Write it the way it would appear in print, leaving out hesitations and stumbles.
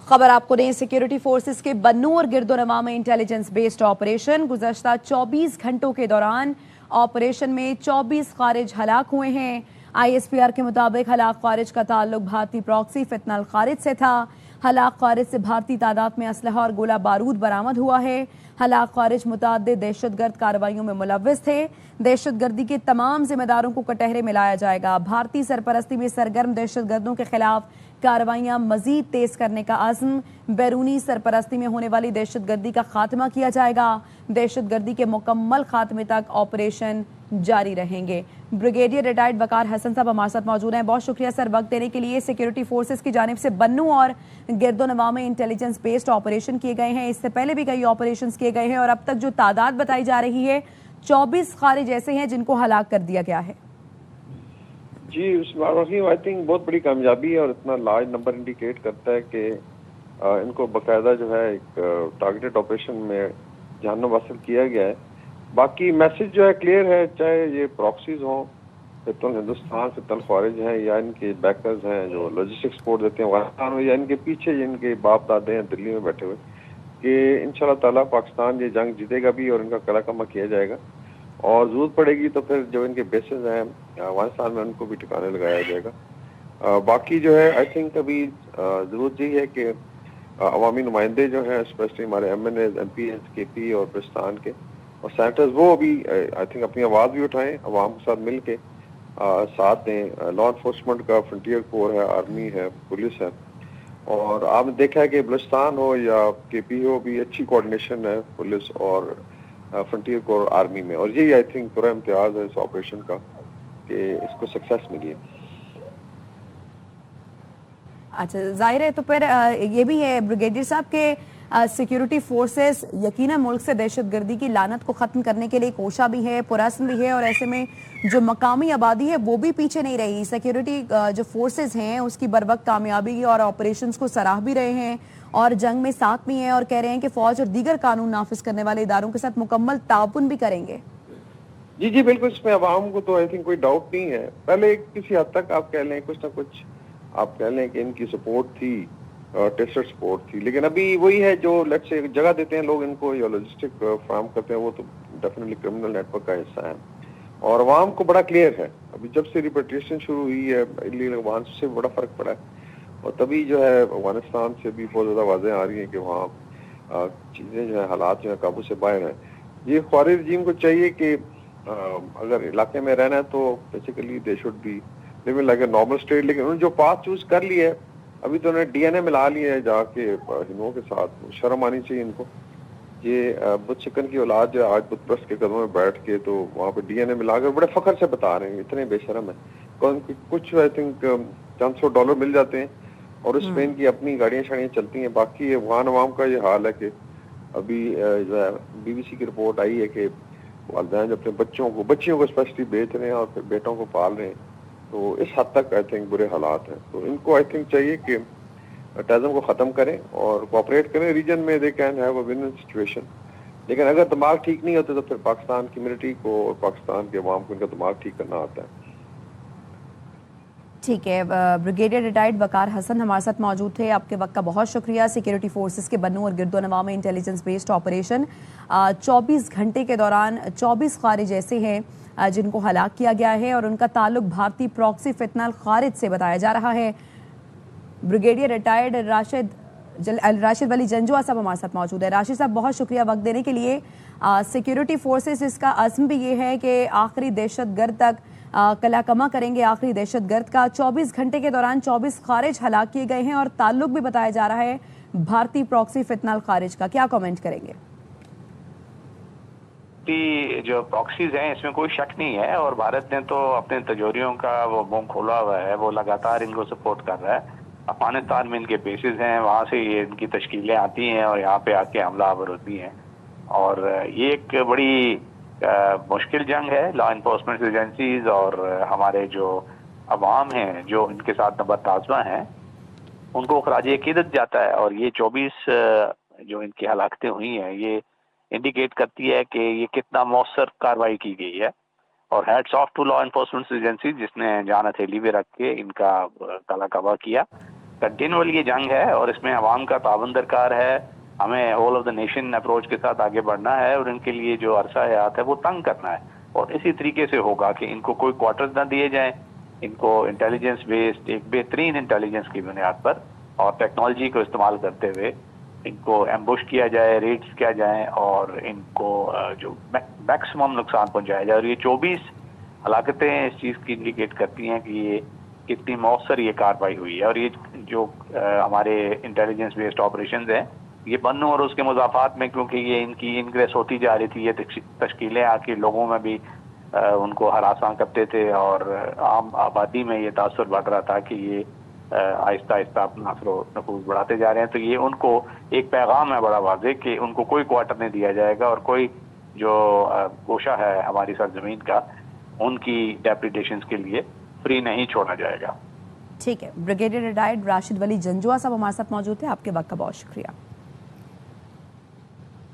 खबर आपको दें, सिक्योरिटी फोर्सेस के बन्नू और गिरदोनवा में इंटेलिजेंस बेस्ड ऑपरेशन। गुज़श्ता 24 घंटों के दौरान ऑपरेशन में 24 खारिज हलाक हुए हैं। ISPR के मुताबिक हलाक खारिज का ताल्लुक भारतीय प्रॉक्सी फितनल खारिज से था। हलाक खारिज से भारतीय तादाद में असलहा और गोला बारूद बरामद हुआ है। हलाक खारिज मुतअद्दिद दहशतगर्द कार्रवाइयों में मुलव्वस थे। दहशतगर्दी के तमाम जिम्मेदारों को कटहरे में लाया जाएगा। भारतीय सरपरस्ती में सरगर्म दहशतगर्दों के खिलाफ कार्रवाइयां मजीद तेज करने का आज़म। बैरूनी सरपरस्ती में होने वाली दहशतगर्दी का खात्मा किया जाएगा। दहशतगर्दी के मुकम्मल खात्मे तक ऑपरेशन जारी रहेंगे। ब्रिगेडियर रिटायर्ड वकार हसन साहब हमारे साथ मौजूद हैं। बहुत शुक्रिया सर वक्त देने के लिए। सिक्योरिटी फोर्सेस की जानिब से बन्नू और गिरदोनवा में इंटेलिजेंस बेस्ड ऑपरेशन किए गए हैं। इससे पहले भी कई ऑपरेशंस किए गए हैं और अब तक जो तादाद बताई जा रही है 24 खारिज ऐसे हैं जिनको हलाक कर दिया गया है। जी आई थिंक बहुत बड़ी कामयाबी है और इतना लार्ज नंबर इंडिकेट करता है कि इनको बाकायदा जो है एक टारगेटेड ऑपरेशन में जहन्नुम हासिल किया गया है। बाकी मैसेज जो है क्लियर है, चाहे ये प्रॉक्सीज हों, फितन हिंदुस्तान फितन खारिज हैं या इनके बैकर्स हैं जो लॉजिस्टिक सपोर्ट देते हैं अफगानिस्तान में, या इनके पीछे जिनके बाप दादे हैं दिल्ली में बैठे हुए, कि इंशाल्लाह ताला पाकिस्तान ये जंग जीतेगा भी और इनका कड़ा कमा किया जाएगा। और जरूरत पड़ेगी तो फिर जो इनके बेसेस हैं अफगानिस्तान में उनको भी ठिकाने लगाया जाएगा। बाकी जो है आई थिंक अभी जरूरत यही है कि अवामी नुमाइंदे जो हैं स्पेशली हमारे MNAs, MPs, KP और पाकिस्तान के और सेनेटर्स, वो अभी आई थिंक अपनी आवाज़ भी उठाएं, अवाम के साथ मिल के साथ दें। लॉ इन्फोर्समेंट का फ्रंटियर कोर है, आर्मी है, पुलिस है, और आपने देखा है कि बलुचिस्तान हो या KP हो, भी अच्छी कोऑर्डिनेशन है पुलिस और फ्रंटियर कोर आर्मी में, और यही आई थिंक पूरा इम्तियाज है इस ऑपरेशन का कि इसको सक्सेस मिली है। अच्छा, जाहिर है तो फिर ये भी है ब्रिगेडियर साहब के सिक्योरिटी फोर्सेस यकीनन मुल्क से दहशतगर्दी की लानत को ख़त्म करने के लिए कोशा भी है, पुरअज़्म भी है, और ऐसे में जो मकामी आबादी है वो भी पीछे नहीं रही। सिक्योरिटी जो फोर्सेस हैं उसकी बरवक्त कामयाबी और ऑपरेशंस को सराह भी रहे हैं और जंग में साथ भी हैं और कह रहे हैं कि फ़ौज और दीगर कानून नाफिज करने वाले इदारों के साथ मुकम्मल ताउन भी करेंगे। जी जी बिल्कुल, इसमें अवाम को तो आई थिंक कोई डाउट नहीं है। पहले किसी हद तक आप कह लें कुछ ना कुछ आप कह लें कि इनकी सपोर्ट थी, टेस्टेड सपोर्ट थी, लेकिन अभी वही है जो लेट्स से जगह देते हैं लोग इनको या लॉजिस्टिक फ्राहम करते हैं, वो तो डेफिनेटली क्रिमिनल नेटवर्क का हिस्सा है। और अवाम को बड़ा क्लियर है, अभी जब से रिपेट्रिएशन शुरू हुई है इलीगल अफगान से बड़ा फर्क पड़ा है, और तभी जो है अफगानिस्तान से भी बहुत ज़्यादा वाज़ेह आ रही हैं कि वहाँ चीज़ें जो है हालात जो है काबू से बाहर हैं। ये ख्वारिज रजीम को चाहिए कि अगर इलाके में रहना है तो basically they should be living like a normal state, लेकिन उन्होंने जो पाथ चूज कर लिया है अभी तो उन्होंने DNA मिला लिया है जाके हिंदुओं के साथ। शर्म आनी चाहिए इनको। ये बुत शिकन की औलाद जो आज बुत परस्त के कदमों में बैठ के तो वहाँ पे DNA मिलाकर बड़े फख्र से बता रहे हैं, इतने बेशरम है। कुछ आई थिंक चंद $100 मिल जाते हैं और उस पे इनकी अपनी गाड़ियाँ शाड़ियाँ चलती हैं। बाकी अफगान अवाम का ये हाल है कि अभी BBC की रिपोर्ट आई है कि वालिदैन अपने बच्चियों को स्पेशली बेच रहे हैं और फिर बेटों को पाल रहे हैं, तो इस हद तक आई थिंक बुरे हालात हैं। तो इनको आई थिंक चाहिए कि टेररिज्म को ख़त्म करें और कोऑपरेट करें रीजन में, they can have a win situation. लेकिन अगर दिमाग ठीक नहीं होते तो फिर पाकिस्तान की मिलिट्री को और पाकिस्तान के अवाम को इनका दिमाग ठीक करना आता है। ठीक है, ब्रिगेडियर रिटायर्ड वकार हसन हमारे साथ मौजूद थे। आपके वक्त का बहुत शुक्रिया। सिक्योरिटी फोर्सेस के बन्नू और गिरदोनवा में इंटेलिजेंस बेस्ड ऑपरेशन 24 घंटे के दौरान 24 खारिज ऐसे हैं जिनको हलाक किया गया है और उनका ताल्लुक भारतीय प्रॉक्सी फितनल खारिज से बताया जा रहा है। ब्रिगेडियर रिटायर्ड राशिद वली जंजुआ साहब हमारे साथ मौजूद है। राशिद साहब, बहुत शुक्रिया वक्त देने के लिए। सिक्योरिटी फोर्सेस इसका अज़्म भी ये है कि आखिरी दहशतगर्द तक कला कमा करेंगे। आखिरी दहशतगर्द का 24 घंटे के दौरान 24 खारिज हलाक किए गए हैं और ताल्लुक भी बताया जा रहा है भारतीय प्रॉक्सी फितनल खारिज का। क्या कमेंट करेंगे? जो प्रॉक्सीज हैं इसमें कोई शक नहीं है और भारत ने तो अपने तजोरियों का वो मुंह खोला हुआ है, वो लगातार इनको सपोर्ट कर रहा है। अफगानिस्तान में इनके बेसिस हैं, वहाँ से ये इनकी तश्कीलें आती हैं और यहाँ पे आके हमला आवर होती हैं। और ये एक बड़ी मुश्किल जंग है। लॉ इन्फोर्समेंट एजेंसीज और हमारे जो अवाम हैं जो इनके साथ नबरताज़मा हैं उनको खराज अकीदत जाता है। और ये 24 जो इनकी हलाकतें हुई हैं ये इंडिकेट करती है कि ये कितना मौसर कार्रवाई की गई है। और hats off to law enforcement agency जिसने जान हथेली पे रख के इनका काला कबा किया। کنٹینیول یہ جنگ ہے اور اس میں عوام کا تعاون درکار ہے. ہمیں all of the nation approach کے ساتھ آگے بڑھنا ہے اور ان کے لیے جو عرصہ حیات ہے وہ تنگ کرنا ہے. اور اسی طریقے سے ہوگا کہ ان کو کوئی کوارٹرز نہ دیے جائیں, ان کو انٹیلیجنس بیسڈ ایک بہترین انٹیلیجنس کی بنیاد پر اور ٹیکنالوجی کو استعمال کرتے ہوئے ان کو ایمبوش کیا جائے, ریڈز کیا جائیں اور ان کو جو میکسیمم نقصان پہنچایا جائے. اور یہ 24 ہلاکتیں اس چیز کی انڈیکیٹ کرتی ہیں کہ یہ کتنی مؤثر یہ کارروائی ہوئی ہے. اور یہ جو ہمارے انٹیلیجنس بیسڈ آپریشنز ہیں یہ بنو اور اس کے مضافات میں, کیونکہ یہ ان کی انکریس ہوتی جا رہی تھی, یہ تشکیلیں آ کے لوگوں میں بھی ان کو ہراساں کرتے تھے اور عام آبادی میں یہ تاثر بڑھ رہا تھا کہ یہ آہستہ آہستہ اپنا اثر و نفوذ بڑھاتے جا رہے ہیں. تو یہ ان کو ایک پیغام ہے بڑا واضح کہ ان کو کوئی کوارٹر نہیں دیا جائے گا اور کوئی جو گوشہ ہے ہماری سرزمین کا ان کی ڈیپریڈیشنز کے لیے فری نہیں چھوڑا جائے گا. ٹھیک ہے. بریگیڈیئر ریٹائرڈ راشد ولی جنجوعہ صاحب ہمارے ساتھ موجود تھے. آپ کے وقت کا بہت شکریہ.